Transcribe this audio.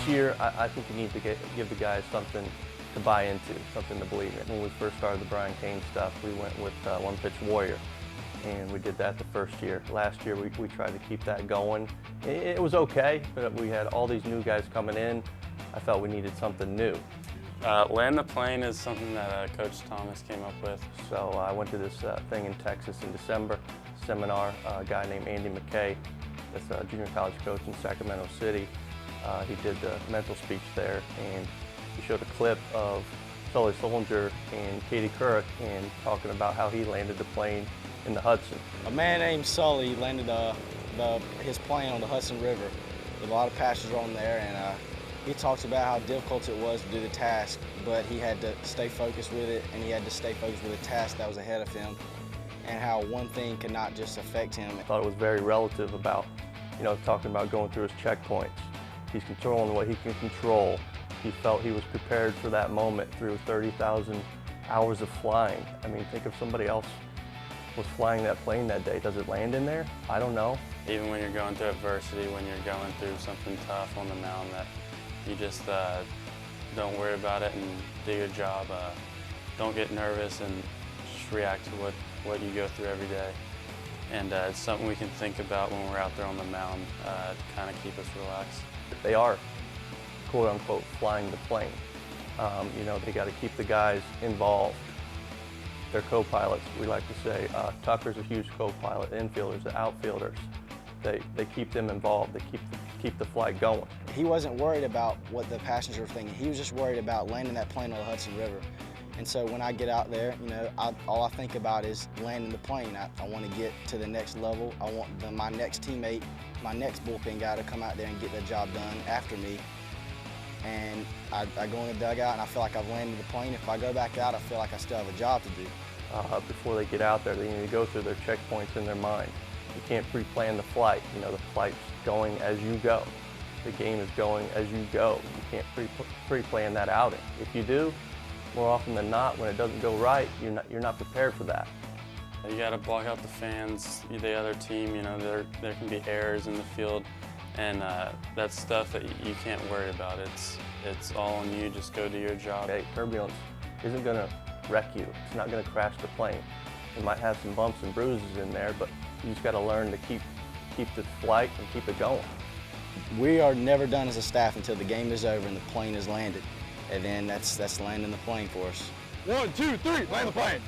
This year, I think you need to give the guys something to buy into, something to believe in. When we first started the Brian Kane stuff, we went with One Pitch Warrior, and we did that the first year. Last year, we tried to keep that going. It was okay, but we had all these new guys coming in. I felt we needed something new. Land the plane is something that Coach Thomas came up with. So I went to this thing in Texas in December, seminar, a guy named Andy McKay, that's a junior college coach in Sacramento City. He did the mental speech there, and he showed a clip of Sully Solinger and Katie Couric and talking about how he landed the plane in the Hudson. A man named Sully landed his plane on the Hudson River with a lot of passengers on there, and he talks about how difficult it was to do the task, but he had to stay focused with it, and he had to stay focused with the task that was ahead of him, and how one thing could not just affect him. I thought it was very relative about, talking about going through his checkpoints. He's controlling what he can control. He felt he was prepared for that moment through 30,000 hours of flying. I mean, think if somebody else was flying that plane that day. Does it land in there? I don't know. Even when you're going through adversity, when you're going through something tough on the mound, that you just don't worry about it and do your job. Don't get nervous and just react to what you go through every day. And it's something we can think about when we're out there on the mound to kind of keep us relaxed. They are, quote unquote, flying the plane. They got to keep the guys involved. They're co-pilots, we like to say. Tucker's a huge co-pilot, infielders, the outfielders. They keep them involved. They keep the flight going. He wasn't worried about what the passengers were thinking. He was just worried about landing that plane on the Hudson River. And so when I get out there, all I think about is landing the plane. I want to get to the next level. I want my next teammate, my next bullpen guy to come out there and get the job done after me. And I go in the dugout and I feel like I've landed the plane. If I go back out, I feel like I still have a job to do. Before they get out there, they need to go through their checkpoints in their mind. You can't pre-plan the flight. The flight's going as you go. The game is going as you go. You can't pre-plan that outing. If you do, more often than not, when it doesn't go right, you're not prepared for that. You got to block out the fans, the other team. There can be errors in the field, and that's stuff that you can't worry about. It's all on you. Just go do your job. Okay, turbulence isn't going to wreck you. It's not going to crash the plane. You might have some bumps and bruises in there, but you just got to learn to keep the flight and keep it going. We are never done as a staff until the game is over and the plane is landed. And then that's landing the plane for us. 1, 2, 3, land the plane.